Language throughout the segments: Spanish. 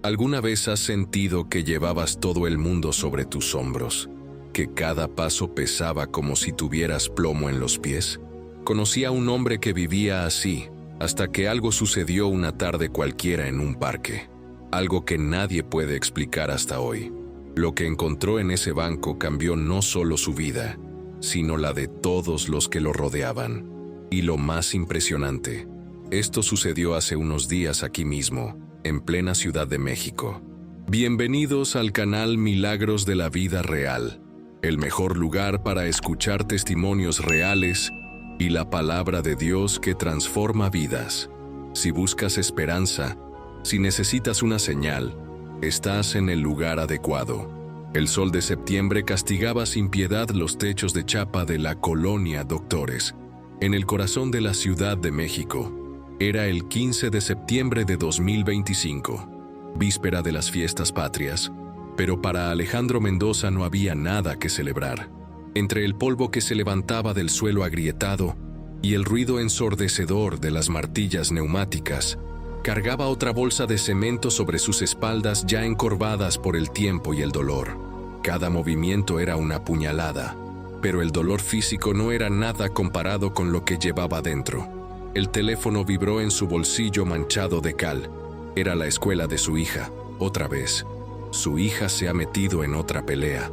¿Alguna vez has sentido que llevabas todo el mundo sobre tus hombros? ¿Que cada paso pesaba como si tuvieras plomo en los pies? Conocí a un hombre que vivía así, hasta que algo sucedió una tarde cualquiera en un parque. Algo que nadie puede explicar hasta hoy. Lo que encontró en ese banco cambió no solo su vida, sino la de todos los que lo rodeaban. Y lo más impresionante, esto sucedió hace unos días aquí mismo, en plena Ciudad de México. Bienvenidos al canal Milagros de la Vida Real, el mejor lugar para escuchar testimonios reales y la palabra de Dios que transforma vidas. Si buscas esperanza, si necesitas una señal, estás en el lugar adecuado. El sol de septiembre castigaba sin piedad los techos de chapa de la colonia Doctores, en el corazón de la Ciudad de México. Era el 15 de septiembre de 2025, víspera de las fiestas patrias, pero para Alejandro Mendoza no había nada que celebrar. Entre el polvo que se levantaba del suelo agrietado y el ruido ensordecedor de las martillas neumáticas, cargaba otra bolsa de cemento sobre sus espaldas ya encorvadas por el tiempo y el dolor. Cada movimiento era una puñalada, pero el dolor físico no era nada comparado con lo que llevaba dentro. El teléfono vibró en su bolsillo manchado de cal. Era la escuela de su hija, otra vez. Su hija se ha metido en otra pelea,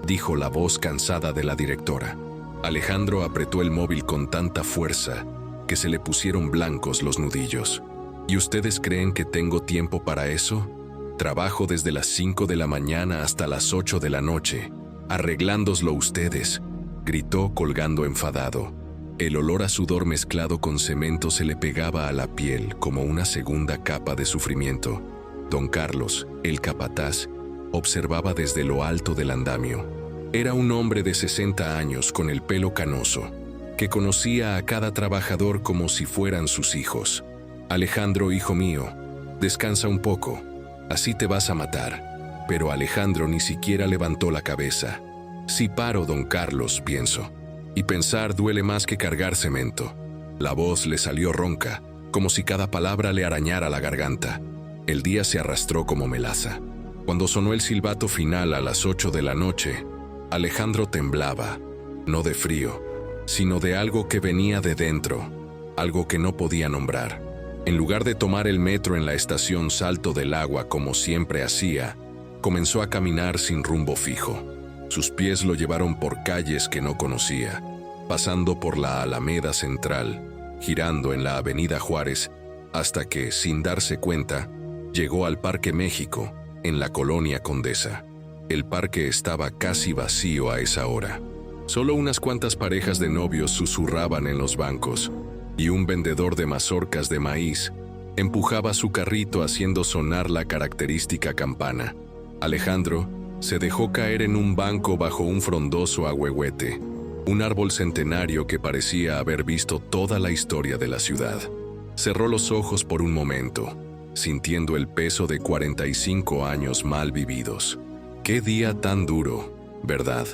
dijo la voz cansada de la directora. Alejandro apretó el móvil con tanta fuerza que se le pusieron blancos los nudillos. ¿Y ustedes creen que tengo tiempo para eso? Trabajo desde las 5 de la mañana hasta las 8 de la noche. Arreglándoslo ustedes, gritó colgando enfadado. El olor a sudor mezclado con cemento se le pegaba a la piel como una segunda capa de sufrimiento. Don Carlos, el capataz, observaba desde lo alto del andamio. Era un hombre de 60 años con el pelo canoso, que conocía a cada trabajador como si fueran sus hijos. Alejandro, hijo mío, descansa un poco, así te vas a matar. Pero Alejandro ni siquiera levantó la cabeza. Si paro, don Carlos, pienso. Y pensar duele más que cargar cemento. La voz le salió ronca, como si cada palabra le arañara la garganta. El día se arrastró como melaza. Cuando sonó el silbato final a las 8 de la noche, Alejandro temblaba, no de frío, sino de algo que venía de dentro, algo que no podía nombrar. En lugar de tomar el metro en la estación Salto del Agua como siempre hacía, comenzó a caminar sin rumbo fijo. Sus pies lo llevaron por calles que no conocía, pasando por la Alameda Central, girando en la Avenida Juárez, hasta que, sin darse cuenta, llegó al Parque México, en la colonia Condesa. El parque estaba casi vacío a esa hora. Solo unas cuantas parejas de novios susurraban en los bancos, y un vendedor de mazorcas de maíz empujaba su carrito haciendo sonar la característica campana. Alejandro se dejó caer en un banco bajo un frondoso ahuehuete, un árbol centenario que parecía haber visto toda la historia de la ciudad. Cerró los ojos por un momento, sintiendo el peso de 45 años mal vividos. ¡Qué día tan duro!, ¿verdad?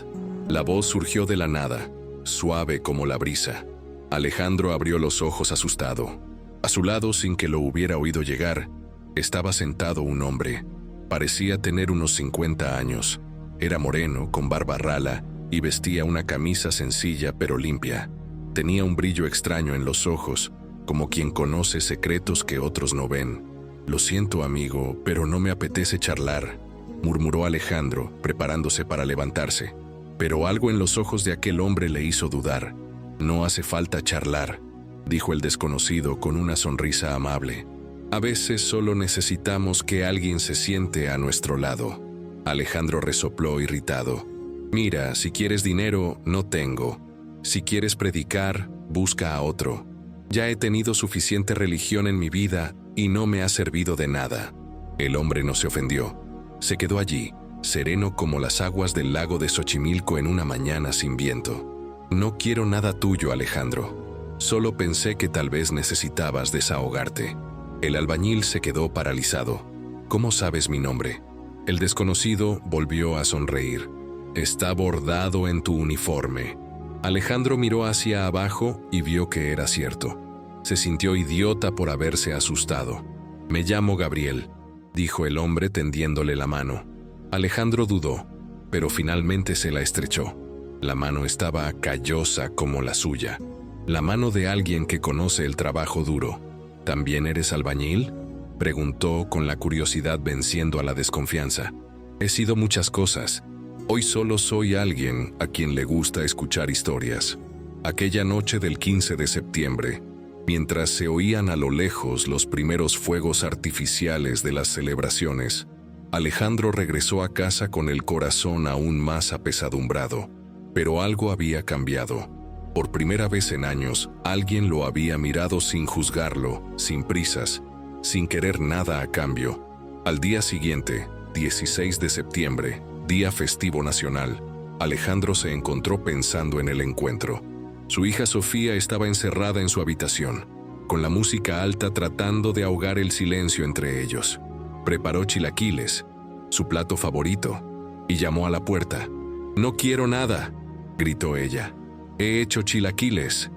La voz surgió de la nada, suave como la brisa. Alejandro abrió los ojos asustado. A su lado, sin que lo hubiera oído llegar, estaba sentado un hombre. Parecía tener unos 50 años. Era moreno, con barba rala, y vestía una camisa sencilla pero limpia. Tenía un brillo extraño en los ojos, como quien conoce secretos que otros no ven. «Lo siento, amigo, pero no me apetece charlar», murmuró Alejandro, preparándose para levantarse. Pero algo en los ojos de aquel hombre le hizo dudar. «No hace falta charlar», dijo el desconocido con una sonrisa amable. «A veces solo necesitamos que alguien se siente a nuestro lado». Alejandro resopló irritado. «Mira, si quieres dinero, no tengo. Si quieres predicar, busca a otro. Ya he tenido suficiente religión en mi vida y no me ha servido de nada». El hombre no se ofendió. Se quedó allí, sereno como las aguas del lago de Xochimilco en una mañana sin viento. «No quiero nada tuyo, Alejandro. Solo pensé que tal vez necesitabas desahogarte». El albañil se quedó paralizado. «¿Cómo sabes mi nombre?». El desconocido volvió a sonreír. «Está bordado en tu uniforme». Alejandro miró hacia abajo y vio que era cierto. Se sintió idiota por haberse asustado. «Me llamo Gabriel. dijo el hombre tendiéndole la mano. Alejandro dudó, pero finalmente se la estrechó. La mano estaba callosa como la suya, la mano de alguien que conoce el trabajo duro. ¿También eres albañil?, preguntó con la curiosidad venciendo a la desconfianza. He sido muchas cosas. Hoy solo soy alguien a quien le gusta escuchar historias. Aquella noche del 15 de septiembre, mientras se oían a lo lejos los primeros fuegos artificiales de las celebraciones, Alejandro regresó a casa con el corazón aún más apesadumbrado. Pero algo había cambiado. Por primera vez en años, alguien lo había mirado sin juzgarlo, sin prisas, sin querer nada a cambio. Al día siguiente, 16 de septiembre, día festivo nacional, Alejandro se encontró pensando en el encuentro. Su hija Sofía estaba encerrada en su habitación, con la música alta tratando de ahogar el silencio entre ellos. Preparó chilaquiles, su plato favorito, y llamó a la puerta. «No quiero nada», gritó ella. «He hecho chilaquiles»,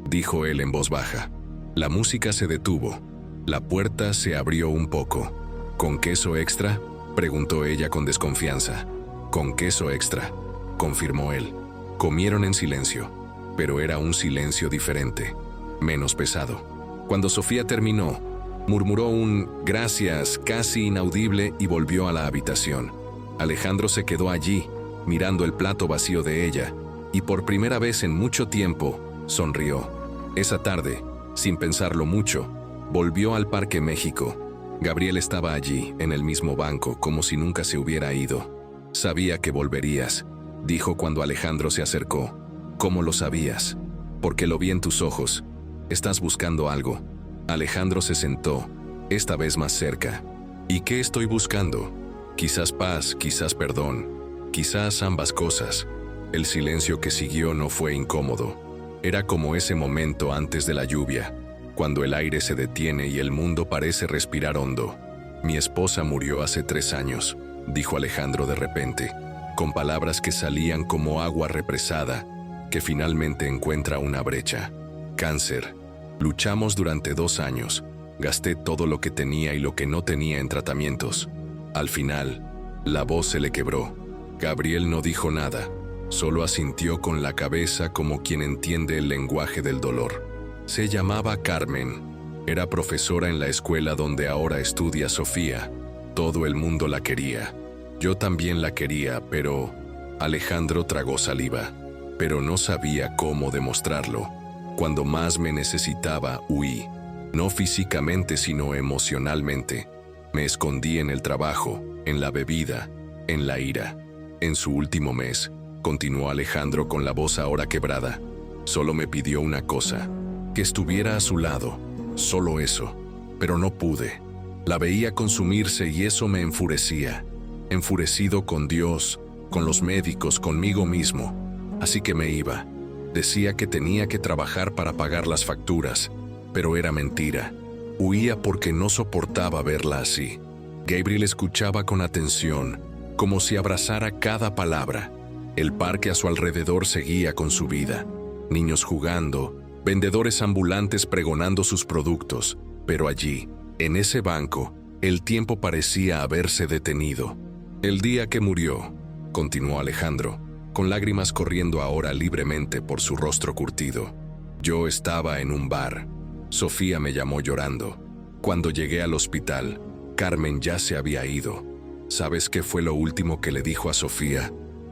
dijo él en voz baja. La música se detuvo. La puerta se abrió un poco. «¿Con queso extra?», preguntó ella con desconfianza. «Con queso extra», confirmó él. Comieron en silencio, pero era un silencio diferente, menos pesado. Cuando Sofía terminó, murmuró un «gracias» casi inaudible y volvió a la habitación. Alejandro se quedó allí, mirando el plato vacío de ella, y por primera vez en mucho tiempo, sonrió. Esa tarde, sin pensarlo mucho, volvió al Parque México. Gabriel estaba allí, en el mismo banco, como si nunca se hubiera ido. «Sabía que volverías», dijo cuando Alejandro se acercó. «¿Cómo lo sabías?». «Porque lo vi en tus ojos. Estás buscando algo». Alejandro se sentó, esta vez más cerca. «¿Y qué estoy buscando? Quizás paz, quizás perdón, quizás ambas cosas». El silencio que siguió no fue incómodo. Era como ese momento antes de la lluvia, cuando el aire se detiene y el mundo parece respirar hondo. «Mi esposa murió hace 3 años», dijo Alejandro de repente, con palabras que salían como agua represada, que finalmente encuentra una brecha. «Cáncer. Luchamos durante 2 años. Gasté todo lo que tenía y lo que no tenía en tratamientos. Al final, la voz se le quebró. Gabriel no dijo nada, solo asintió con la cabeza como quien entiende el lenguaje del dolor. Se llamaba Carmen. Era profesora en la escuela donde ahora estudia Sofía. Todo el mundo la quería. Yo también la quería, pero... Alejandro tragó saliva, pero no sabía cómo demostrarlo. Cuando más me necesitaba, huí. No físicamente, sino emocionalmente. Me escondí en el trabajo, en la bebida, en la ira. En su último mes, continuó Alejandro con la voz ahora quebrada, solo me pidió una cosa, que estuviera a su lado, solo eso. Pero no pude. La veía consumirse y eso me enfurecía. Enfurecido con Dios, con los médicos, conmigo mismo. Así que me iba. Decía que tenía que trabajar para pagar las facturas, pero era mentira. Huía porque no soportaba verla así. Gabriel escuchaba con atención, como si abrazara cada palabra. El parque a su alrededor seguía con su vida. Niños jugando, vendedores ambulantes pregonando sus productos, pero allí, en ese banco, el tiempo parecía haberse detenido. El día que murió, continuó Alejandro, con lágrimas corriendo ahora libremente por su rostro curtido. Yo estaba en un bar. Sofía me llamó llorando. Cuando llegué al hospital, Carmen ya se había ido. ¿Sabes qué fue lo último que le dijo a Sofía?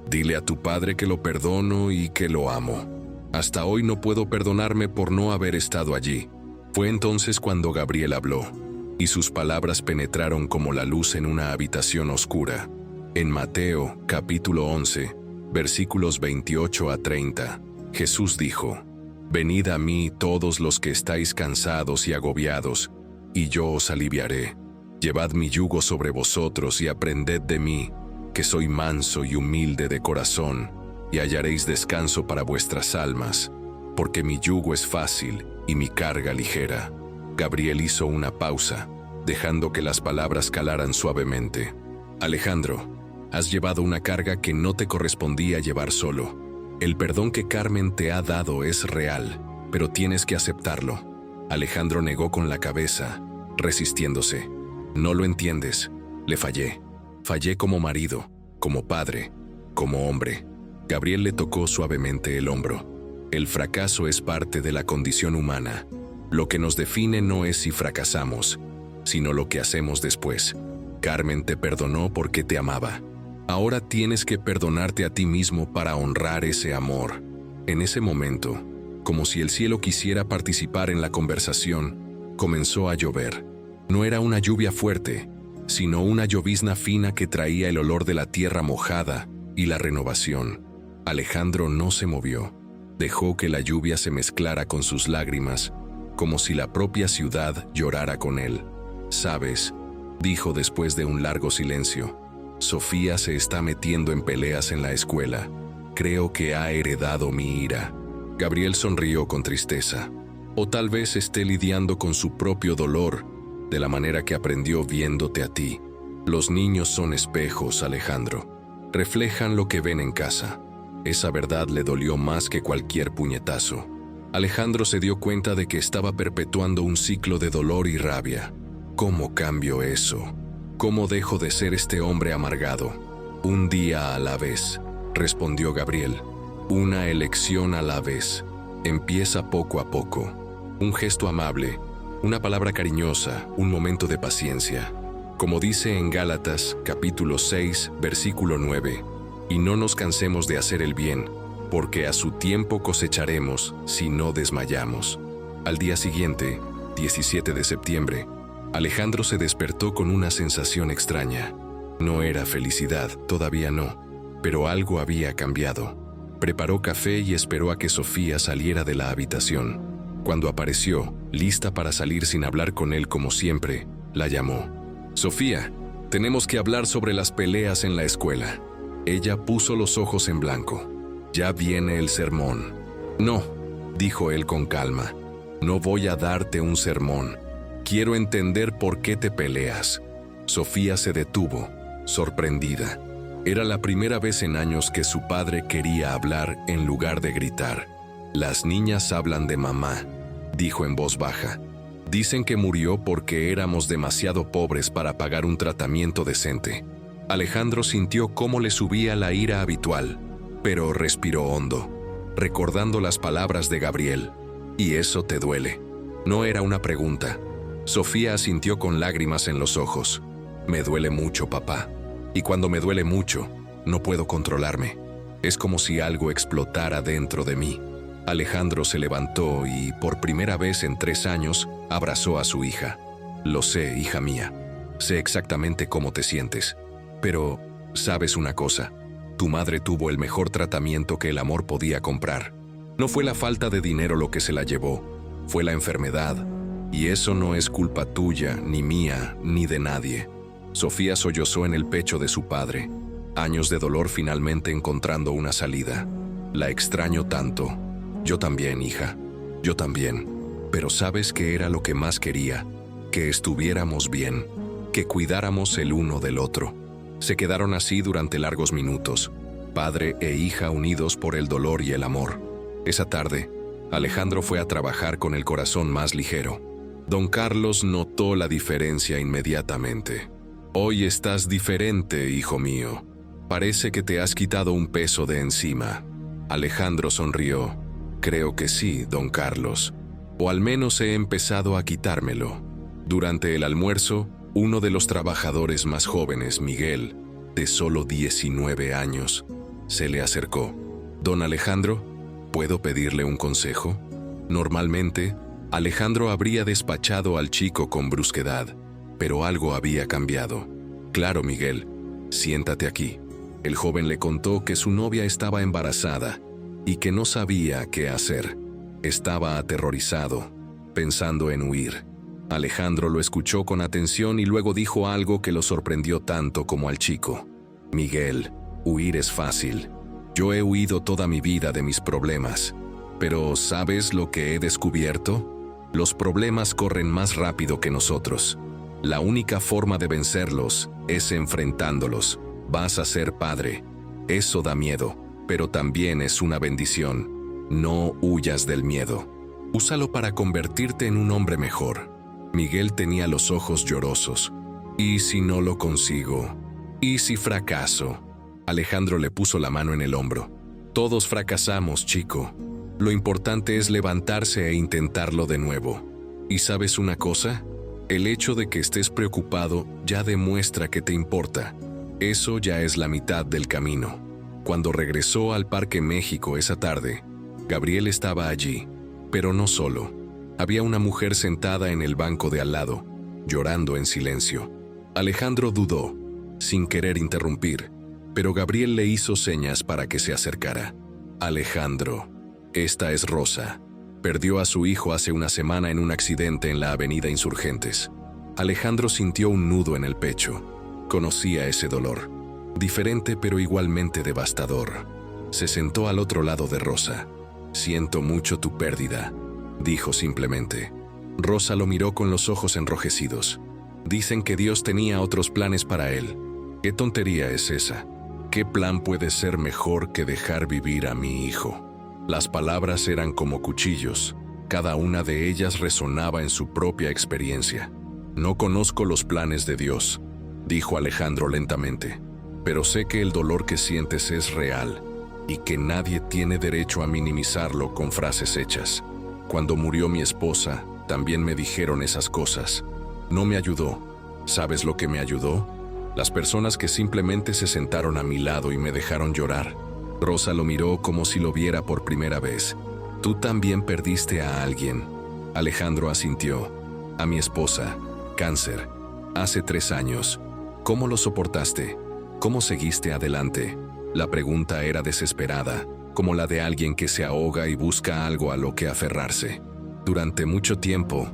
Dile a tu padre que lo perdono y que lo amo. Hasta hoy no puedo perdonarme por no haber estado allí. Fue entonces cuando Gabriel habló, y sus palabras penetraron como la luz en una habitación oscura. En Mateo, capítulo 11, versículos 28 a 30, Jesús dijo: «Venid a mí todos los que estáis cansados y agobiados, y yo os aliviaré. Llevad mi yugo sobre vosotros y aprended de mí, que soy manso y humilde de corazón, y hallaréis descanso para vuestras almas, porque mi yugo es fácil y mi carga ligera». Gabriel hizo una pausa, dejando que las palabras calaran suavemente. «Alejandro, has llevado una carga que no te correspondía llevar solo. El perdón que Carmen te ha dado es real, pero tienes que aceptarlo». Alejandro negó con la cabeza, resistiéndose. «No lo entiendes. Le fallé. Fallé como marido, como padre, como hombre. Gabriel le tocó suavemente el hombro. El fracaso es parte de la condición humana. Lo que nos define no es si fracasamos, sino lo que hacemos después. Carmen te perdonó porque te amaba. Ahora tienes que perdonarte a ti mismo para honrar ese amor. En ese momento, como si el cielo quisiera participar en la conversación, comenzó a llover. No era una lluvia fuerte, sino una llovizna fina que traía el olor de la tierra mojada y la renovación. Alejandro no se movió. Dejó que la lluvia se mezclara con sus lágrimas, como si la propia ciudad llorara con él. «¿Sabes?», dijo después de un largo silencio. «Sofía se está metiendo en peleas en la escuela. Creo que ha heredado mi ira». Gabriel sonrió con tristeza. O tal vez esté lidiando con su propio dolor, de la manera que aprendió viéndote a ti. Los niños son espejos, Alejandro. Reflejan lo que ven en casa. Esa verdad le dolió más que cualquier puñetazo. Alejandro se dio cuenta de que estaba perpetuando un ciclo de dolor y rabia. ¿Cómo cambio eso? ¿Cómo dejo de ser este hombre amargado? Un día a la vez, respondió Gabriel. Una elección a la vez. Empieza poco a poco. Un gesto amable, una palabra cariñosa, un momento de paciencia. Como dice en Gálatas, capítulo 6, versículo 9, «Y no nos cansemos de hacer el bien, porque a su tiempo cosecharemos si no desmayamos». Al día siguiente, 17 de septiembre, Alejandro se despertó con una sensación extraña. No era felicidad, todavía no, pero algo había cambiado. Preparó café y esperó a que Sofía saliera de la habitación. Cuando apareció, lista para salir sin hablar con él como siempre, la llamó. «Sofía, tenemos que hablar sobre las peleas en la escuela». Ella puso los ojos en blanco. «Ya viene el sermón». «No», dijo él con calma. «No voy a darte un sermón. Quiero entender por qué te peleas». Sofía se detuvo, sorprendida. Era la primera vez en años que su padre quería hablar en lugar de gritar. «Las niñas hablan de mamá», dijo en voz baja. «Dicen que murió porque éramos demasiado pobres para pagar un tratamiento decente». Alejandro sintió cómo le subía la ira habitual, pero respiró hondo, recordando las palabras de Gabriel. «Y eso te duele». No era una pregunta. Sofía asintió con lágrimas en los ojos. «Me duele mucho, papá. Y cuando me duele mucho, no puedo controlarme. Es como si algo explotara dentro de mí». Alejandro se levantó y, por primera vez en 3 años, abrazó a su hija. «Lo sé, hija mía. Sé exactamente cómo te sientes. Pero, ¿sabes una cosa? Tu madre tuvo el mejor tratamiento que el amor podía comprar. No fue la falta de dinero lo que se la llevó, fue la enfermedad. Y eso no es culpa tuya, ni mía, ni de nadie». Sofía sollozó en el pecho de su padre. Años de dolor finalmente encontrando una salida. «La extraño tanto». «Yo también, hija. Yo también. Pero ¿sabes qué era lo que más quería? Que estuviéramos bien, que cuidáramos el uno del otro». Se quedaron así durante largos minutos, padre e hija unidos por el dolor y el amor. Esa tarde, Alejandro fue a trabajar con el corazón más ligero. Don Carlos notó la diferencia inmediatamente. «Hoy estás diferente, hijo mío. Parece que te has quitado un peso de encima». Alejandro sonrió. «Creo que sí, don Carlos. O al menos he empezado a quitármelo». Durante el almuerzo, uno de los trabajadores más jóvenes, Miguel, de solo 19 años, se le acercó. «Don Alejandro, ¿puedo pedirle un consejo?». Normalmente, Alejandro habría despachado al chico con brusquedad, pero algo había cambiado. «Claro, Miguel, siéntate aquí». El joven le contó que su novia estaba embarazada y que no sabía qué hacer. Estaba aterrorizado, pensando en huir. Alejandro lo escuchó con atención y luego dijo algo que lo sorprendió tanto como al chico. «Miguel, huir es fácil. Yo he huido toda mi vida de mis problemas. Pero ¿sabes lo que he descubierto? Los problemas corren más rápido que nosotros. La única forma de vencerlos es enfrentándolos. Vas a ser padre. Eso da miedo, pero también es una bendición. No huyas del miedo. Úsalo para convertirte en un hombre mejor». Miguel tenía los ojos llorosos. ¿Y si no lo consigo? ¿Y si fracaso? Alejandro le puso la mano en el hombro. Todos fracasamos, chico. Lo importante es levantarse e intentarlo de nuevo. ¿Y sabes una cosa? El hecho de que estés preocupado ya demuestra que te importa. Eso ya es la mitad del camino. Cuando regresó al Parque México esa tarde, Gabriel estaba allí, pero no solo. Había una mujer sentada en el banco de al lado, llorando en silencio. Alejandro dudó, sin querer interrumpir, pero Gabriel le hizo señas para que se acercara. Alejandro, esta es Rosa. Perdió a su hijo hace una semana en un accidente en la avenida Insurgentes. Alejandro sintió un nudo en el pecho. Conocía ese dolor, diferente pero igualmente devastador. Se sentó al otro lado de Rosa. Siento mucho tu pérdida, dijo simplemente. Rosa lo miró con los ojos enrojecidos. Dicen que Dios tenía otros planes para él. ¿Qué tontería es esa? ¿Qué plan puede ser mejor que dejar vivir a mi hijo? Las palabras eran como cuchillos. Cada una de ellas resonaba en su propia experiencia. No conozco los planes de Dios, dijo Alejandro lentamente, pero sé que el dolor que sientes es real y que nadie tiene derecho a minimizarlo con frases hechas. Cuando murió mi esposa, también me dijeron esas cosas. No me ayudó. ¿Sabes lo que me ayudó? Las personas que simplemente se sentaron a mi lado y me dejaron llorar. Rosa lo miró como si lo viera por primera vez. Tú también perdiste a alguien. Alejandro asintió. A mi esposa. Cáncer. Hace 3 años. ¿Cómo lo soportaste? ¿Cómo seguiste adelante? La pregunta era desesperada, como la de alguien que se ahoga y busca algo a lo que aferrarse. Durante mucho tiempo,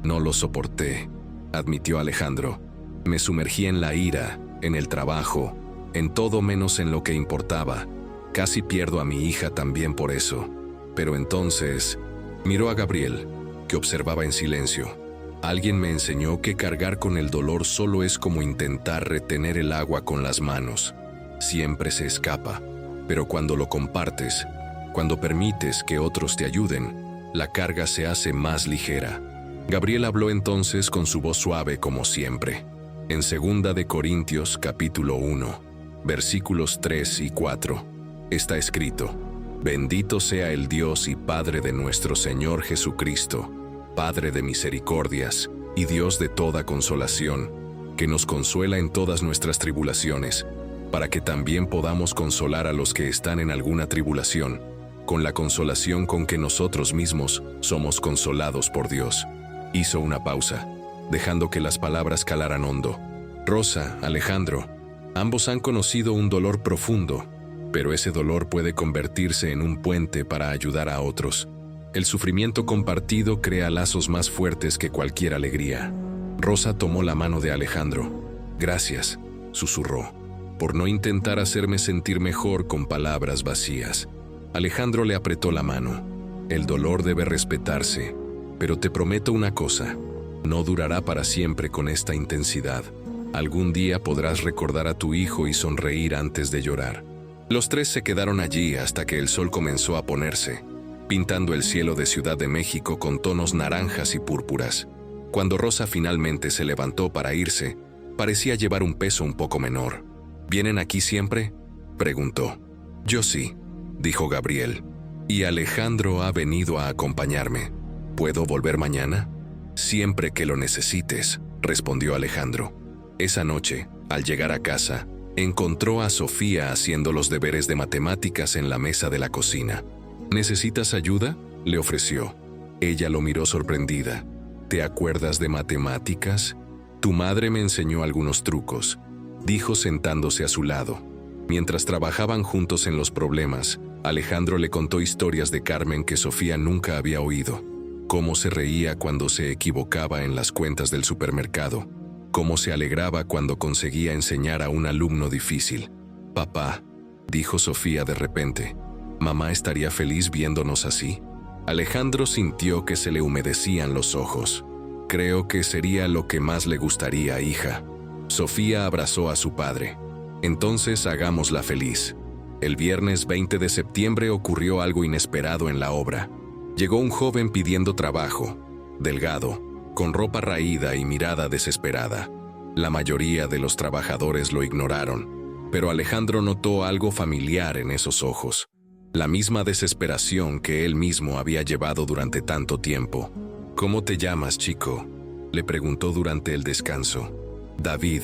no lo soporté, admitió Alejandro. Me sumergí en la ira, en el trabajo, en todo menos en lo que importaba. Casi pierdo a mi hija también por eso. Pero entonces, miró a Gabriel, que observaba en silencio. Alguien me enseñó que cargar con el dolor solo es como intentar retener el agua con las manos. Siempre se escapa, pero cuando lo compartes, cuando permites que otros te ayuden, la carga se hace más ligera. Gabriel habló entonces con su voz suave como siempre. En 2 de Corintios capítulo 1, versículos 3 y 4, está escrito: Bendito sea el Dios y Padre de nuestro Señor Jesucristo, Padre de misericordias y Dios de toda consolación, que nos consuela en todas nuestras tribulaciones, para que también podamos consolar a los que están en alguna tribulación, con la consolación con que nosotros mismos somos consolados por Dios. Hizo una pausa, dejando que las palabras calaran hondo. Rosa, Alejandro, ambos han conocido un dolor profundo, pero ese dolor puede convertirse en un puente para ayudar a otros. El sufrimiento compartido crea lazos más fuertes que cualquier alegría. Rosa tomó la mano de Alejandro. Gracias, susurró, por no intentar hacerme sentir mejor con palabras vacías. Alejandro le apretó la mano. El dolor debe respetarse, pero te prometo una cosa, no durará para siempre con esta intensidad. Algún día podrás recordar a tu hijo y sonreír antes de llorar. Los 3 se quedaron allí hasta que el sol comenzó a ponerse, pintando el cielo de Ciudad de México con tonos naranjas y púrpuras. Cuando Rosa finalmente se levantó para irse, parecía llevar un peso un poco menor. ¿Vienen aquí siempre?, preguntó. Yo sí, dijo Gabriel. Y Alejandro ha venido a acompañarme. ¿Puedo volver mañana? Siempre que lo necesites, respondió Alejandro. Esa noche, al llegar a casa, encontró a Sofía haciendo los deberes de matemáticas en la mesa de la cocina. ¿Necesitas ayuda?, le ofreció. Ella lo miró sorprendida. ¿Te acuerdas de matemáticas? Tu madre me enseñó algunos trucos, dijo sentándose a su lado. Mientras trabajaban juntos en los problemas, Alejandro le contó historias de Carmen que Sofía nunca había oído. Cómo se reía cuando se equivocaba en las cuentas del supermercado. Cómo se alegraba cuando conseguía enseñar a un alumno difícil. Papá, dijo Sofía de repente, ¿mamá estaría feliz viéndonos así? Alejandro sintió que se le humedecían los ojos. Creo que sería lo que más le gustaría, hija. Sofía abrazó a su padre. Entonces hagámosla feliz. El viernes 20 de septiembre ocurrió algo inesperado en la obra. Llegó un joven pidiendo trabajo, delgado, con ropa raída y mirada desesperada. La mayoría de los trabajadores lo ignoraron, pero Alejandro notó algo familiar en esos ojos, la misma desesperación que él mismo había llevado durante tanto tiempo. «¿Cómo te llamas, chico?», le preguntó durante el descanso. «David»,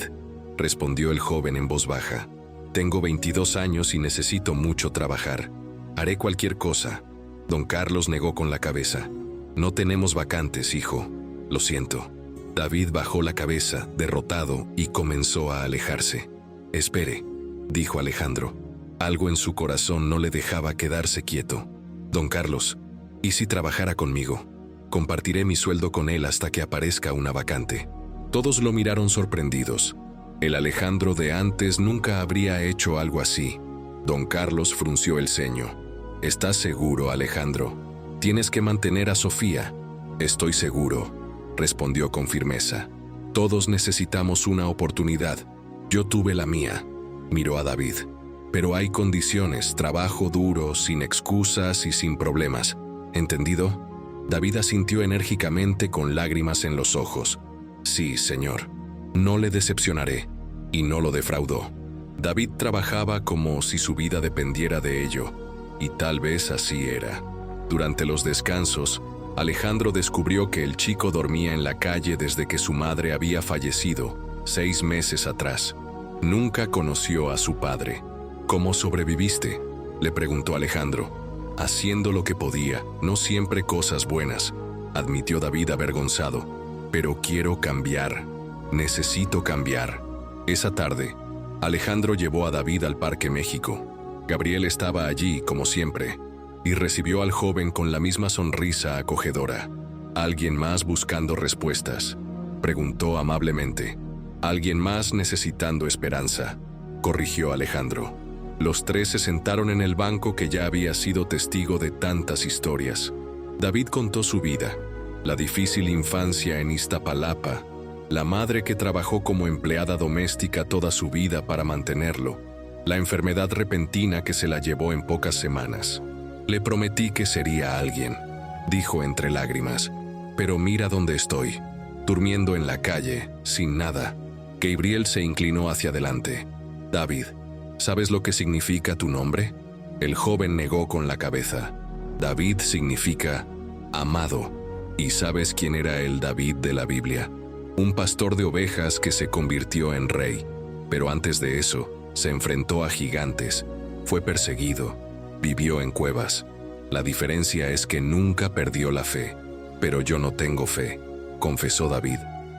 respondió el joven en voz baja. «Tengo 22 años y necesito mucho trabajar. Haré cualquier cosa». Don Carlos negó con la cabeza. «No tenemos vacantes, hijo. Lo siento». David bajó la cabeza, derrotado, y comenzó a alejarse. «Espere», dijo Alejandro. Algo en su corazón no le dejaba quedarse quieto. «Don Carlos, ¿y si trabajara conmigo? Compartiré mi sueldo con él hasta que aparezca una vacante». Todos lo miraron sorprendidos. El Alejandro de antes nunca habría hecho algo así. Don Carlos frunció el ceño. «¿Estás seguro, Alejandro? Tienes que mantener a Sofía». «Estoy seguro», respondió con firmeza. «Todos necesitamos una oportunidad. Yo tuve la mía». Miró a David. «Pero hay condiciones, trabajo duro, sin excusas y sin problemas. ¿Entendido?». David asintió enérgicamente con lágrimas en los ojos. «Sí, señor. No le decepcionaré». Y no lo defraudó. David trabajaba como si su vida dependiera de ello, y tal vez así era. Durante los descansos, Alejandro descubrió que el chico dormía en la calle desde que su madre había fallecido, 6 meses atrás. Nunca conoció a su padre. «¿Cómo sobreviviste?», le preguntó Alejandro. «Haciendo lo que podía, no siempre cosas buenas», admitió David avergonzado. «Pero quiero cambiar. Necesito cambiar». Esa tarde, Alejandro llevó a David al Parque México. Gabriel estaba allí, como siempre, y recibió al joven con la misma sonrisa acogedora. «¿Alguien más buscando respuestas?», preguntó amablemente. «¿Alguien más necesitando esperanza?», corrigió Alejandro. Los tres se sentaron en el banco que ya había sido testigo de tantas historias. David contó su vida, la difícil infancia en Iztapalapa, la madre que trabajó como empleada doméstica toda su vida para mantenerlo, la enfermedad repentina que se la llevó en pocas semanas. «Le prometí que sería alguien», dijo entre lágrimas, «pero mira dónde estoy, durmiendo en la calle, sin nada». Gabriel se inclinó hacia adelante. «David, ¿sabes lo que significa tu nombre?». El joven negó con la cabeza. «David significa amado. ¿Y sabes quién era el David de la Biblia? Un pastor de ovejas que se convirtió en rey, pero antes de eso, se enfrentó a gigantes, fue perseguido, vivió en cuevas. La diferencia es que nunca perdió la fe». «Pero yo no tengo fe», confesó David.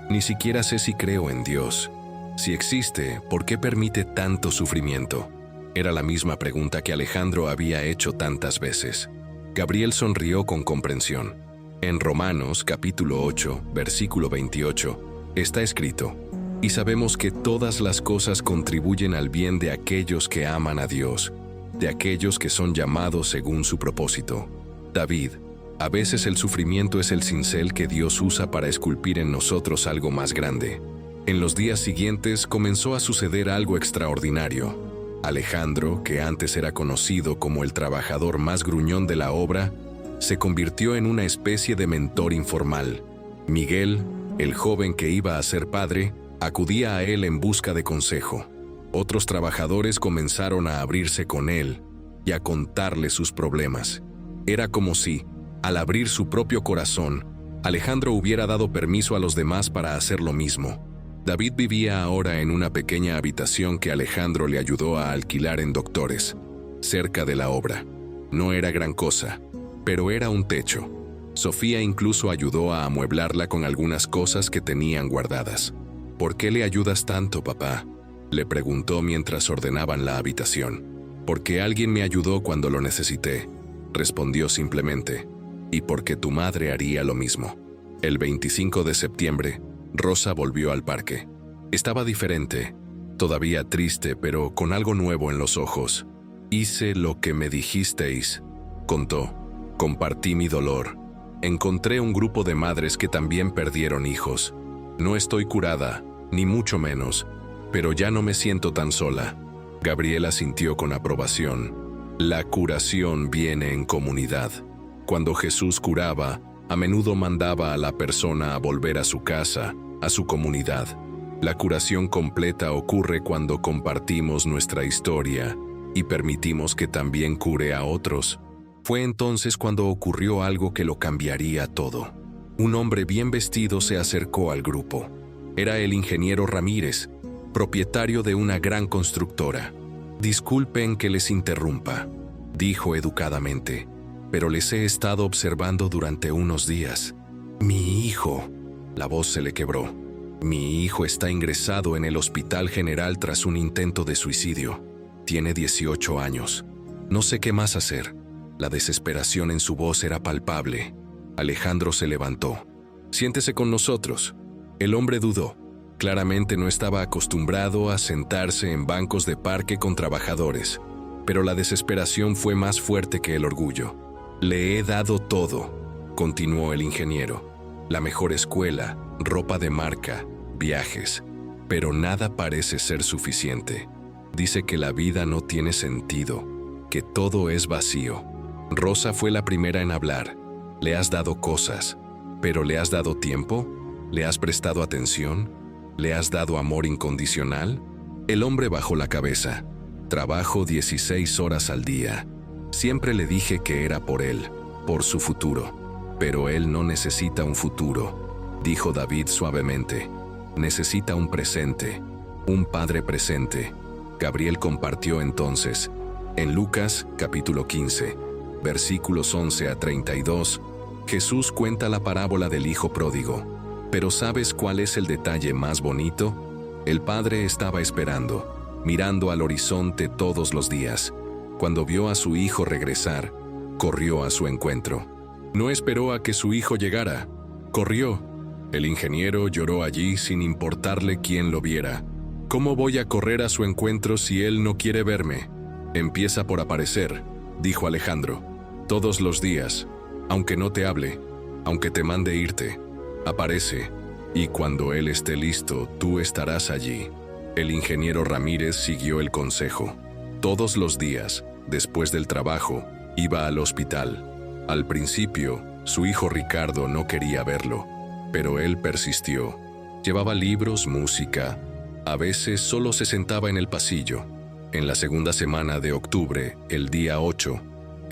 «Ni siquiera sé si creo en Dios. Si existe, ¿por qué permite tanto sufrimiento?». Era la misma pregunta que Alejandro había hecho tantas veces. Gabriel sonrió con comprensión. En Romanos capítulo 8, versículo 28, está escrito: «Y sabemos que todas las cosas contribuyen al bien de aquellos que aman a Dios, de aquellos que son llamados según su propósito». David, a veces el sufrimiento es el cincel que Dios usa para esculpir en nosotros algo más grande. En los días siguientes comenzó a suceder algo extraordinario. Alejandro, que antes era conocido como el trabajador más gruñón de la obra, se convirtió en una especie de mentor informal. Miguel, el joven que iba a ser padre, acudía a él en busca de consejo. Otros trabajadores comenzaron a abrirse con él y a contarle sus problemas. Era como si, al abrir su propio corazón, Alejandro hubiera dado permiso a los demás para hacer lo mismo. David vivía ahora en una pequeña habitación que Alejandro le ayudó a alquilar en Doctores, cerca de la obra. No era gran cosa, pero era un techo. Sofía incluso ayudó a amueblarla con algunas cosas que tenían guardadas. «¿Por qué le ayudas tanto, papá?», le preguntó mientras ordenaban la habitación. «Porque alguien me ayudó cuando lo necesité», respondió simplemente. «Y porque tu madre haría lo mismo». El 25 de septiembre, Rosa volvió al parque. Estaba diferente, todavía triste, pero con algo nuevo en los ojos. «Hice lo que me dijisteis», contó. «Compartí mi dolor. Encontré un grupo de madres que también perdieron hijos. No estoy curada, ni mucho menos, pero ya no me siento tan sola». Gabriela sintió con aprobación. La curación viene en comunidad. Cuando Jesús curaba, a menudo mandaba a la persona a volver a su casa, a su comunidad. La curación completa ocurre cuando compartimos nuestra historia y permitimos que también cure a otros. Fue entonces cuando ocurrió algo que lo cambiaría todo. Un hombre bien vestido se acercó al grupo. Era el ingeniero Ramírez, propietario de una gran constructora. «Disculpen que les interrumpa», dijo educadamente, «pero les he estado observando durante unos días. Mi hijo», la voz se le quebró, «mi hijo está ingresado en el Hospital General tras un intento de suicidio. Tiene 18 años. No sé qué más hacer». La desesperación en su voz era palpable. Alejandro se levantó. «Siéntese con nosotros». El hombre dudó. Claramente no estaba acostumbrado a sentarse en bancos de parque con trabajadores, pero la desesperación fue más fuerte que el orgullo. «Le he dado todo», continuó el ingeniero. «La mejor escuela, ropa de marca, viajes, pero nada parece ser suficiente. Dice que la vida no tiene sentido, que todo es vacío». Rosa fue la primera en hablar. «Le has dado cosas, pero ¿le has dado tiempo? ¿Le has prestado atención? ¿Le has dado amor incondicional?». El hombre bajó la cabeza. «Trabajo 16 horas al día. Siempre le dije que era por él, por su futuro. Pero él no necesita un futuro», dijo David suavemente. «Necesita un presente, un padre presente». Gabriel compartió entonces. En Lucas, capítulo 15, versículos 11 a 32, Jesús cuenta la parábola del hijo pródigo. Pero ¿sabes cuál es el detalle más bonito? El padre estaba esperando, mirando al horizonte todos los días. Cuando vio a su hijo regresar, corrió a su encuentro. No esperó a que su hijo llegara, corrió. El ingeniero lloró allí sin importarle quién lo viera. «¿Cómo voy a correr a su encuentro si él no quiere verme?» «Empieza por aparecer», dijo Alejandro. «Todos los días, aunque no te hable, aunque te mande irte. Aparece, y cuando él esté listo, tú estarás allí». El ingeniero Ramírez siguió el consejo. Todos los días, después del trabajo, iba al hospital. Al principio, su hijo Ricardo no quería verlo, pero él persistió. Llevaba libros, música. A veces solo se sentaba en el pasillo. En la segunda semana de octubre, el día 8,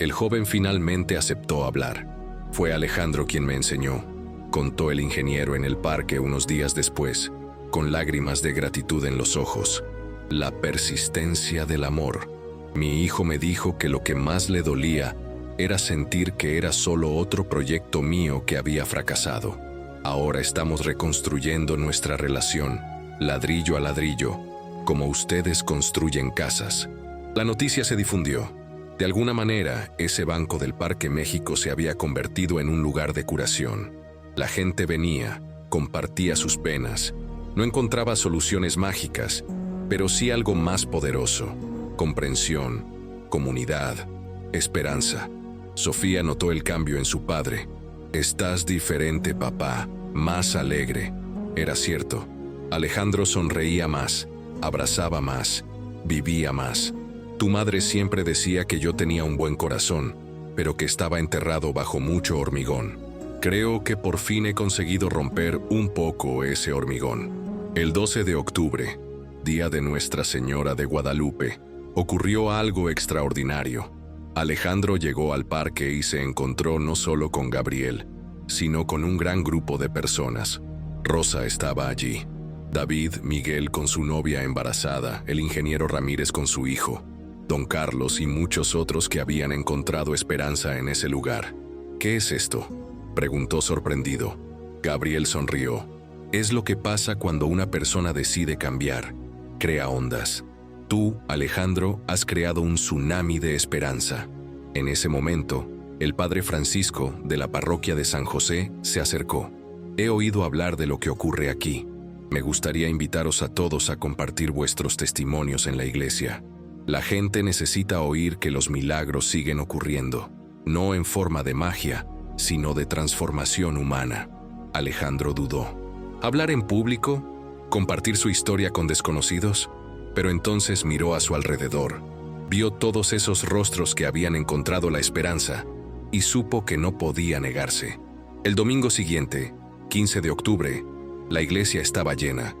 el joven finalmente aceptó hablar. «Fue Alejandro quien me enseñó», contó el ingeniero en el parque unos días después, con lágrimas de gratitud en los ojos. «La persistencia del amor. Mi hijo me dijo que lo que más le dolía era sentir que era solo otro proyecto mío que había fracasado. Ahora estamos reconstruyendo nuestra relación, ladrillo a ladrillo, como ustedes construyen casas». La noticia se difundió. De alguna manera, ese banco del Parque México se había convertido en un lugar de curación. La gente venía, compartía sus penas. No encontraba soluciones mágicas, pero sí algo más poderoso: comprensión, comunidad, esperanza. Sofía notó el cambio en su padre. «Estás diferente, papá, más alegre». Era cierto. Alejandro sonreía más, abrazaba más, vivía más. «Tu madre siempre decía que yo tenía un buen corazón, pero que estaba enterrado bajo mucho hormigón. Creo que por fin he conseguido romper un poco ese hormigón». El 12 de octubre, día de Nuestra Señora de Guadalupe, ocurrió algo extraordinario. Alejandro llegó al parque y se encontró no solo con Gabriel, sino con un gran grupo de personas. Rosa estaba allí. David, Miguel con su novia embarazada, el ingeniero Ramírez con su hijo, don Carlos y muchos otros que habían encontrado esperanza en ese lugar. «¿Qué es esto?», preguntó sorprendido. Gabriel sonrió. «Es lo que pasa cuando una persona decide cambiar. Crea ondas. Tú, Alejandro, has creado un tsunami de esperanza». En ese momento, el padre Francisco, de la parroquia de San José, se acercó. «He oído hablar de lo que ocurre aquí. Me gustaría invitaros a todos a compartir vuestros testimonios en la iglesia. La gente necesita oír que los milagros siguen ocurriendo, no en forma de magia, sino de transformación humana». Alejandro dudó. ¿Hablar en público? ¿Compartir su historia con desconocidos? Pero entonces miró a su alrededor. Vio todos esos rostros que habían encontrado la esperanza y supo que no podía negarse. El domingo siguiente, 15 de octubre, la iglesia estaba llena.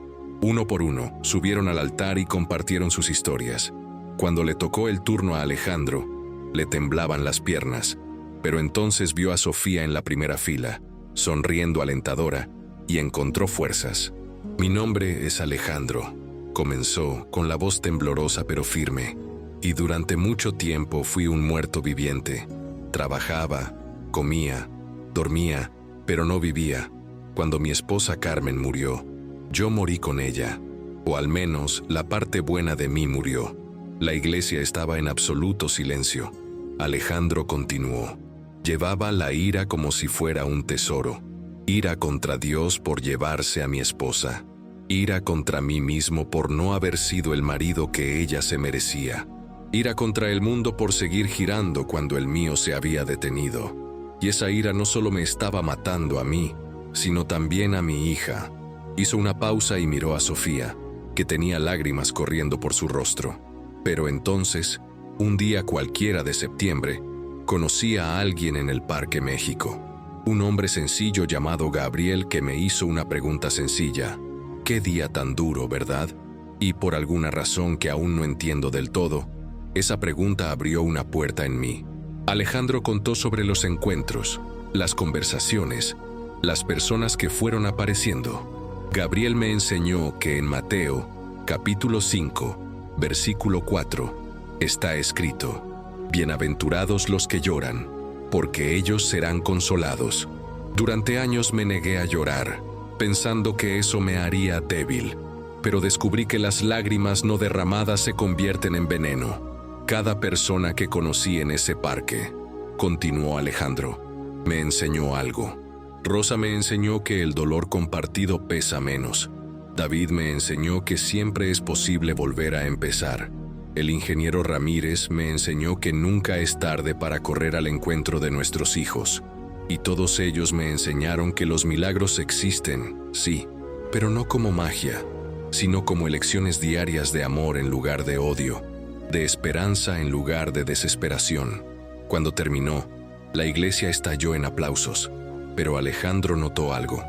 Uno por uno, subieron al altar y compartieron sus historias. Cuando le tocó el turno a Alejandro, le temblaban las piernas, pero entonces vio a Sofía en la primera fila, sonriendo alentadora, y encontró fuerzas. «Mi nombre es Alejandro», comenzó con la voz temblorosa pero firme, «y durante mucho tiempo fui un muerto viviente. Trabajaba, comía, dormía, pero no vivía. Cuando mi esposa Carmen murió, yo morí con ella, o al menos la parte buena de mí murió. La iglesia estaba en absoluto silencio». Alejandro continuó. «Llevaba la ira como si fuera un tesoro. Ira contra Dios por llevarse a mi esposa. Ira contra mí mismo por no haber sido el marido que ella se merecía. Ira contra el mundo por seguir girando cuando el mío se había detenido. Y esa ira no solo me estaba matando a mí, sino también a mi hija». Hizo una pausa y miró a Sofía, que tenía lágrimas corriendo por su rostro. Pero entonces, un día cualquiera de septiembre, conocí a alguien en el Parque México. Un hombre sencillo llamado Gabriel que me hizo una pregunta sencilla. «Qué día tan duro, ¿verdad?» Y por alguna razón que aún no entiendo del todo, esa pregunta abrió una puerta en mí. Alejandro contó sobre los encuentros, las conversaciones, las personas que fueron apareciendo. Gabriel me enseñó que en Mateo, capítulo 5, versículo 4, está escrito: «Bienaventurados los que lloran, porque ellos serán consolados». Durante años me negué a llorar, pensando que eso me haría débil, pero descubrí que las lágrimas no derramadas se convierten en veneno. Cada persona que conocí en ese parque, continuó Alejandro, me enseñó algo. Rosa me enseñó que el dolor compartido pesa menos. David me enseñó que siempre es posible volver a empezar. El ingeniero Ramírez me enseñó que nunca es tarde para correr al encuentro de nuestros hijos. Y todos ellos me enseñaron que los milagros existen, sí, pero no como magia, sino como elecciones diarias de amor en lugar de odio, de esperanza en lugar de desesperación. Cuando terminó, la iglesia estalló en aplausos, pero Alejandro notó algo.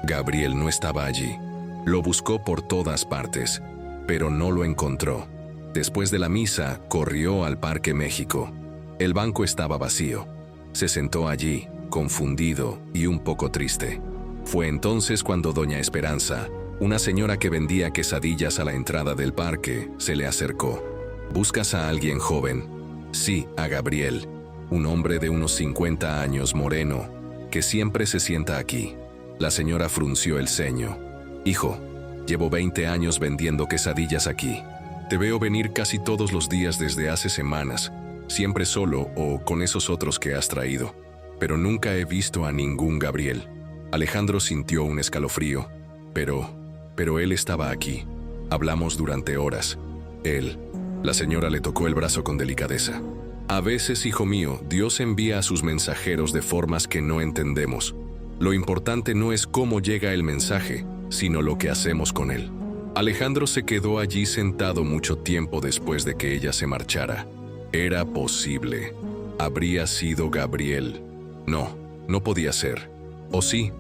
Gabriel no estaba allí. Lo buscó por todas partes, pero no lo encontró. Después de la misa, corrió al Parque México. El banco estaba vacío. Se sentó allí, confundido y un poco triste. Fue entonces cuando doña Esperanza, una señora que vendía quesadillas a la entrada del parque, se le acercó. «¿Buscas a alguien joven?» «Sí, a Gabriel, un hombre de unos 50 años, moreno, que siempre se sienta aquí». La señora frunció el ceño. «Hijo, llevo 20 años vendiendo quesadillas aquí. Te veo venir casi todos los días desde hace semanas, siempre solo o con esos otros que has traído. Pero nunca he visto a ningún Gabriel». Alejandro sintió un escalofrío. Pero él estaba aquí. Hablamos durante horas. Él. La señora le tocó el brazo con delicadeza. «A veces, hijo mío, Dios envía a sus mensajeros de formas que no entendemos. Lo importante no es cómo llega el mensaje, sino lo que hacemos con él». Alejandro se quedó allí sentado mucho tiempo después de que ella se marchara. Era posible. Habría sido Gabriel. No, no podía ser. ¿O sí?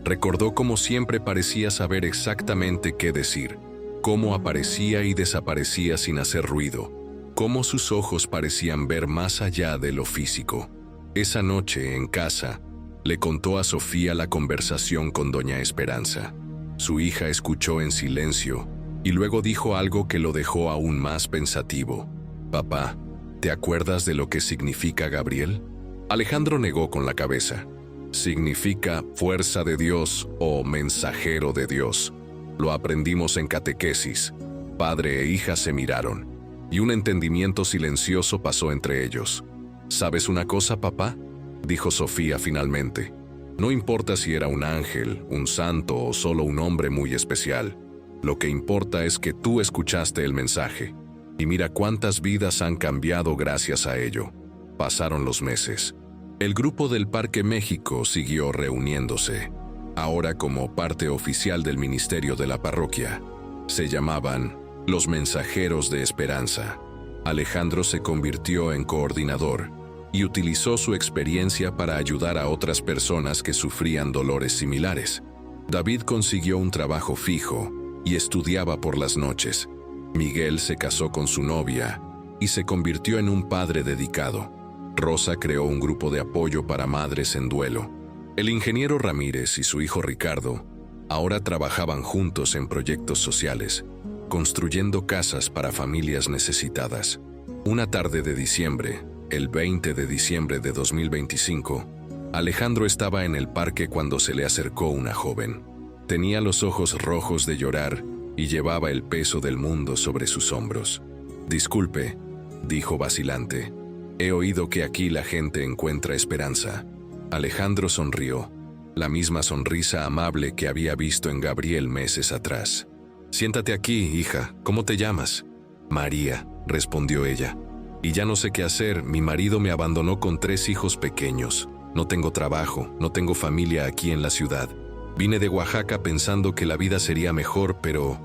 Recordó cómo siempre parecía saber exactamente qué decir, cómo aparecía y desaparecía sin hacer ruido, cómo sus ojos parecían ver más allá de lo físico. Esa noche, en casa, le contó a Sofía la conversación con doña Esperanza. Su hija escuchó en silencio y luego dijo algo que lo dejó aún más pensativo. «Papá, ¿te acuerdas de lo que significa Gabriel?» Alejandro negó con la cabeza. «Significa fuerza de Dios o mensajero de Dios. Lo aprendimos en catequesis». Padre e hija se miraron, y un entendimiento silencioso pasó entre ellos. «¿Sabes una cosa, papá?», dijo Sofía finalmente. «No importa si era un ángel, un santo o solo un hombre muy especial. Lo que importa es que tú escuchaste el mensaje. Y mira cuántas vidas han cambiado gracias a ello». Pasaron los meses. El grupo del Parque México siguió reuniéndose, ahora como parte oficial del ministerio de la parroquia. Se llamaban los Mensajeros de Esperanza. Alejandro se convirtió en coordinador y utilizó su experiencia para ayudar a otras personas que sufrían dolores similares. David consiguió un trabajo fijo y estudiaba por las noches. Miguel se casó con su novia y se convirtió en un padre dedicado. Rosa creó un grupo de apoyo para madres en duelo. El ingeniero Ramírez y su hijo Ricardo ahora trabajaban juntos en proyectos sociales, construyendo casas para familias necesitadas. Una tarde de diciembre, el 20 de diciembre de 2025, Alejandro estaba en el parque cuando se le acercó una joven. Tenía los ojos rojos de llorar y llevaba el peso del mundo sobre sus hombros. «Disculpe», dijo vacilante, «he oído que aquí la gente encuentra esperanza». Alejandro sonrió, la misma sonrisa amable que había visto en Gabriel meses atrás. «Siéntate aquí, hija. ¿Cómo te llamas?» «María», respondió ella. «Y ya no sé qué hacer. Mi marido me abandonó con 3 hijos pequeños. No tengo trabajo, no tengo familia aquí en la ciudad. Vine de Oaxaca pensando que la vida sería mejor, pero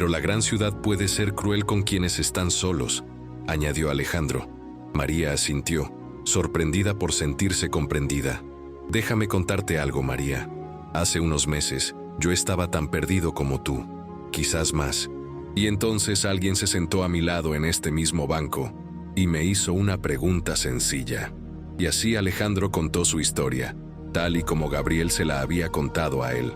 la gran ciudad puede ser cruel con quienes están solos», añadió Alejandro. María asintió, sorprendida por sentirse comprendida. «Déjame contarte algo, María. Hace unos meses, yo estaba tan perdido como tú, quizás más. Y entonces alguien se sentó a mi lado en este mismo banco y me hizo una pregunta sencilla». Y así Alejandro contó su historia, tal y como Gabriel se la había contado a él.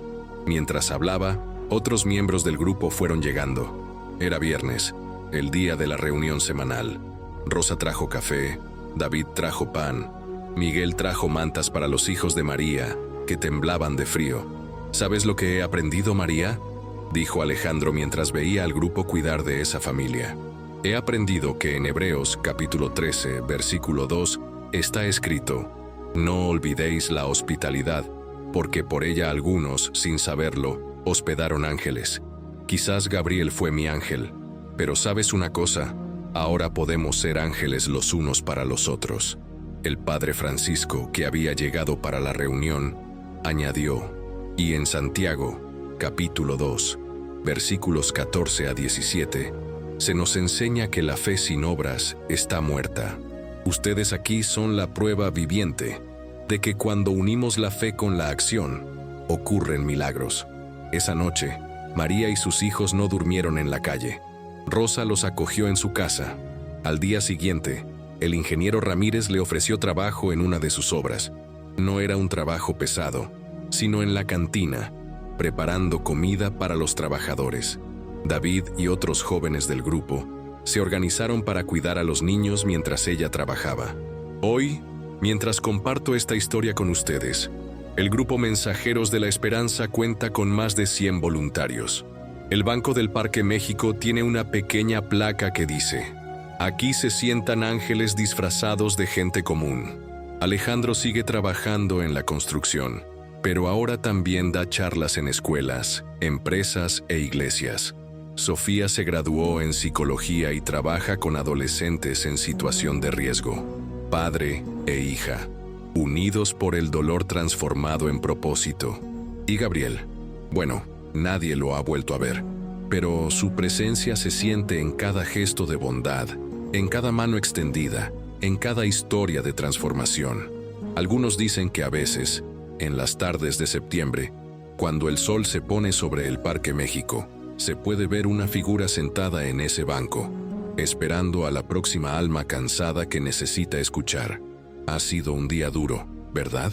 Mientras hablaba, otros miembros del grupo fueron llegando. Era viernes, el día de la reunión semanal. Rosa trajo café, David trajo pan, Miguel trajo mantas para los hijos de María, que temblaban de frío. «¿Sabes lo que he aprendido, María?», dijo Alejandro mientras veía al grupo cuidar de esa familia. «He aprendido que en Hebreos capítulo 13, versículo 2, está escrito: no olvidéis la hospitalidad, porque por ella algunos, sin saberlo, hospedaron ángeles. Quizás Gabriel fue mi ángel, pero ¿sabes una cosa? Ahora podemos ser ángeles los unos para los otros». El padre Francisco, que había llegado para la reunión, añadió: «Y en Santiago, capítulo 2, versículos 14 a 17, se nos enseña que la fe sin obras está muerta. Ustedes aquí son la prueba viviente de que cuando unimos la fe con la acción, ocurren milagros». Esa noche, María y sus hijos no durmieron en la calle. Rosa los acogió en su casa. Al día siguiente, el ingeniero Ramírez le ofreció trabajo en una de sus obras. No era un trabajo pesado, sino en la cantina, preparando comida para los trabajadores. David y otros jóvenes del grupo se organizaron para cuidar a los niños mientras ella trabajaba. Hoy, mientras comparto esta historia con ustedes, el grupo Mensajeros de la Esperanza cuenta con más de 100 voluntarios. El Banco del Parque México tiene una pequeña placa que dice: «Aquí se sientan ángeles disfrazados de gente común». Alejandro sigue trabajando en la construcción, pero ahora también da charlas en escuelas, empresas e iglesias. Sofía se graduó en psicología y trabaja con adolescentes en situación de riesgo. Padre e hija, unidos por el dolor transformado en propósito. Y Gabriel, bueno, nadie lo ha vuelto a ver, pero su presencia se siente en cada gesto de bondad, en cada mano extendida, en cada historia de transformación. Algunos dicen que a veces, en las tardes de septiembre, cuando el sol se pone sobre el Parque México, se puede ver una figura sentada en ese banco, esperando a la próxima alma cansada que necesita escuchar. Ha sido un día duro, ¿verdad?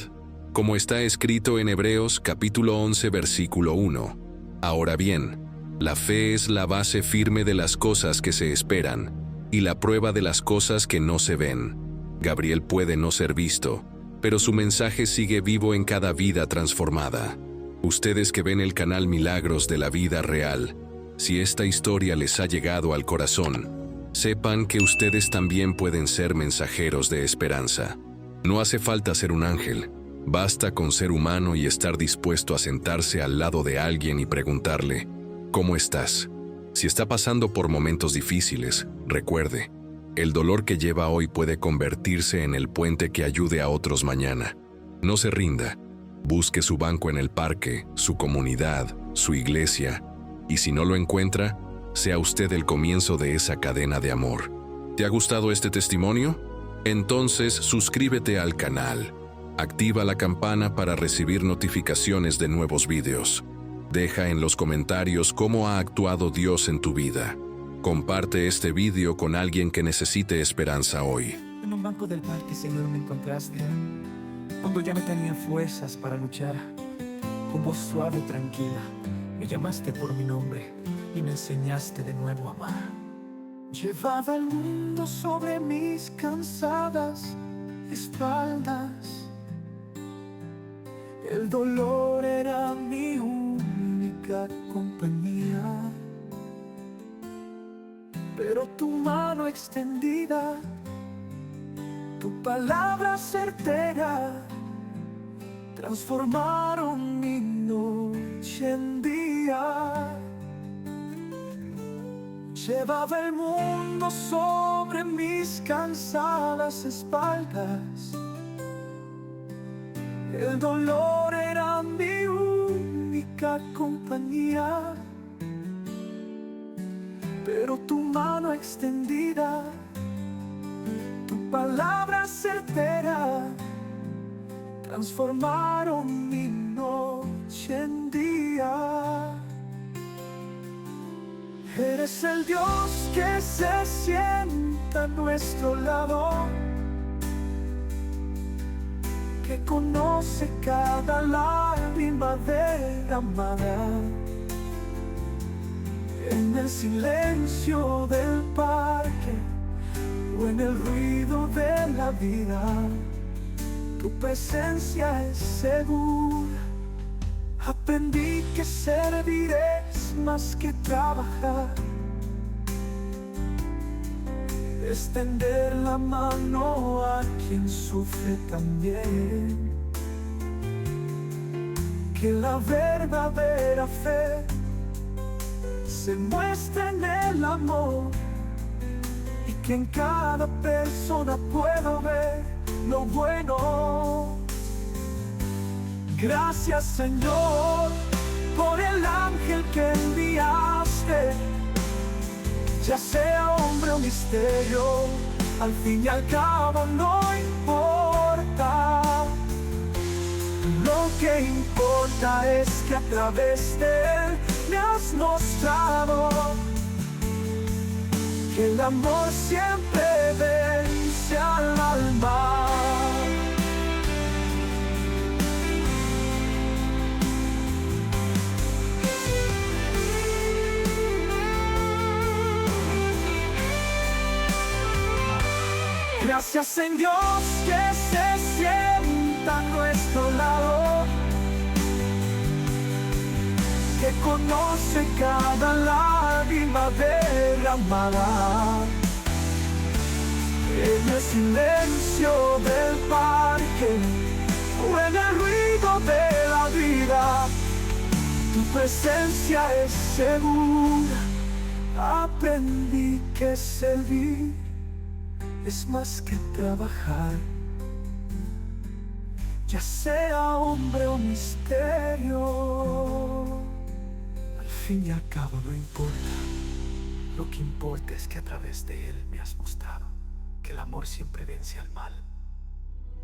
Como está escrito en Hebreos capítulo 11 versículo 1. Ahora bien, la fe es la base firme de las cosas que se esperan y la prueba de las cosas que no se ven. Gabriel puede no ser visto, pero su mensaje sigue vivo en cada vida transformada. Ustedes que ven el canal Milagros de la Vida Real, si esta historia les ha llegado al corazón, sepan que ustedes también pueden ser mensajeros de esperanza. No hace falta ser un ángel, basta con ser humano y estar dispuesto a sentarse al lado de alguien y preguntarle: ¿cómo estás? Si está pasando por momentos difíciles, recuerde, el dolor que lleva hoy puede convertirse en el puente que ayude a otros mañana. No se rinda. Busque su banco en el parque, su comunidad, su iglesia, y si no lo encuentra, sea usted el comienzo de esa cadena de amor. ¿Te ha gustado este testimonio? Entonces suscríbete al canal. Activa la campana para recibir notificaciones de nuevos videos. Deja en los comentarios cómo ha actuado Dios en tu vida. Comparte este vídeo con alguien que necesite esperanza hoy. En un banco del parque, Señor, me encontraste cuando ya no tenía fuerzas para luchar. Con voz suave y tranquila, me llamaste por mi nombre y me enseñaste de nuevo a amar. Llevaba el mundo sobre mis cansadas espaldas. El dolor era mi única compañía, pero tu mano extendida, tu palabra certera, transformaron mi noche en día. Llevaba el mundo sobre mis cansadas espaldas. El dolor era mi única compañía, pero tu mano extendida, tu palabra certera, transformaron mi noche en día. Eres el Dios que se sienta a nuestro lado, que conoce cada lágrima derramada. En el silencio del parque o en el ruido de la vida, tu presencia es segura. Aprendí que servir es más que trabajar, extender la mano a quien sufre también. Que la verdadera fe se muestra en el amor, y que en cada persona puedo ver lo bueno. Gracias, Señor, por el ángel que enviaste. Ya sea hombre o misterio, al fin y al cabo no importa. Lo que importa es que a través de él me has mostrado que el amor siempre vence al alma. Gracias en Dios que se sienta a nuestro lado, que conoce cada lágrima derramada. En el silencio del parque o en el ruido de la vida, tu presencia es segura. Aprendí que servir es más que trabajar, ya sea hombre o misterio. Al fin y al cabo no importa. Lo que importa es que a través de él me has mostrado que el amor siempre vence al mal.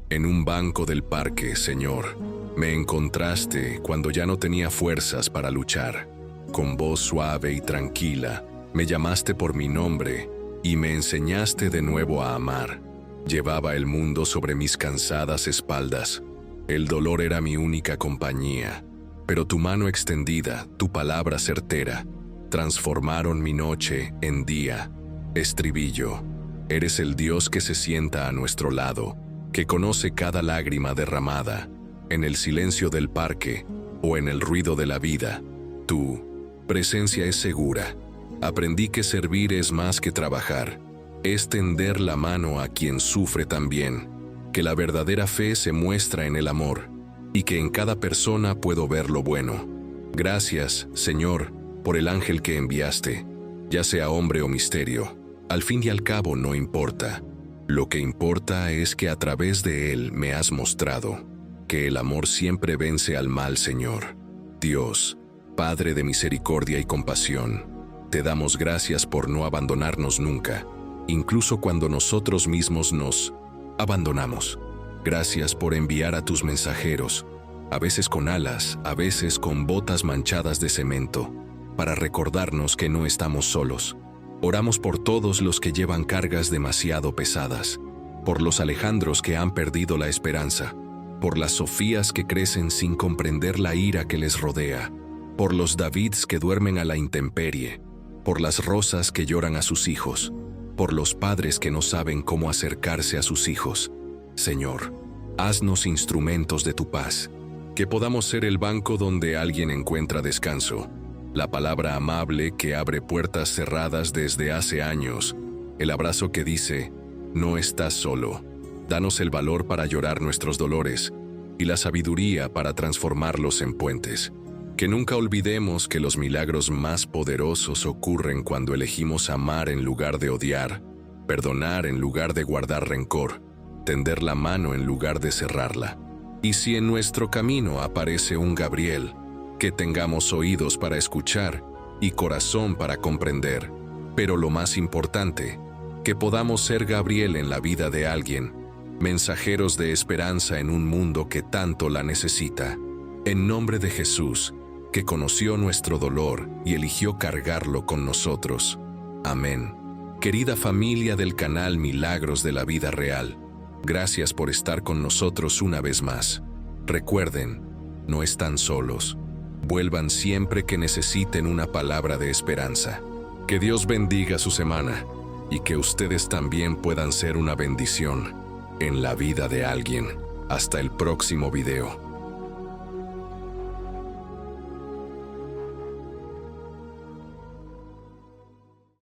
En un banco del parque, Señor, me encontraste cuando ya no tenía fuerzas para luchar. Con voz suave y tranquila, me llamaste por mi nombre y me enseñaste de nuevo a amar. Llevaba el mundo sobre mis cansadas espaldas. El dolor era mi única compañía, pero tu mano extendida, tu palabra certera, transformaron mi noche en día. Estribillo: eres el Dios que se sienta a nuestro lado, que conoce cada lágrima derramada. En el silencio del parque o en el ruido de la vida, tu presencia es segura. Aprendí que servir es más que trabajar, es tender la mano a quien sufre también, que la verdadera fe se muestra en el amor, y que en cada persona puedo ver lo bueno. Gracias, Señor, por el ángel que enviaste, ya sea hombre o misterio. Al fin y al cabo no importa. Lo que importa es que a través de él me has mostrado que el amor siempre vence al mal, Señor. Dios, Padre de misericordia y compasión, te damos gracias por no abandonarnos nunca, incluso cuando nosotros mismos nos abandonamos. Gracias por enviar a tus mensajeros, a veces con alas, a veces con botas manchadas de cemento, para recordarnos que no estamos solos. Oramos por todos los que llevan cargas demasiado pesadas, por los Alejandros que han perdido la esperanza, por las Sofías que crecen sin comprender la ira que les rodea, por los Davids que duermen a la intemperie, por las Rosas que lloran a sus hijos, por los padres que no saben cómo acercarse a sus hijos. Señor, haznos instrumentos de tu paz, que podamos ser el banco donde alguien encuentra descanso, la palabra amable que abre puertas cerradas desde hace años, el abrazo que dice, no estás solo. Danos el valor para llorar nuestros dolores y la sabiduría para transformarlos en puentes. Que nunca olvidemos que los milagros más poderosos ocurren cuando elegimos amar en lugar de odiar, perdonar en lugar de guardar rencor, tender la mano en lugar de cerrarla. Y si en nuestro camino aparece un Gabriel, que tengamos oídos para escuchar y corazón para comprender, pero lo más importante, que podamos ser Gabriel en la vida de alguien, mensajeros de esperanza en un mundo que tanto la necesita. En nombre de Jesús, que conoció nuestro dolor y eligió cargarlo con nosotros. Amén. Querida familia del canal Milagros de la Vida Real, gracias por estar con nosotros una vez más. Recuerden, no están solos. Vuelvan siempre que necesiten una palabra de esperanza. Que Dios bendiga su semana y que ustedes también puedan ser una bendición en la vida de alguien. Hasta el próximo video.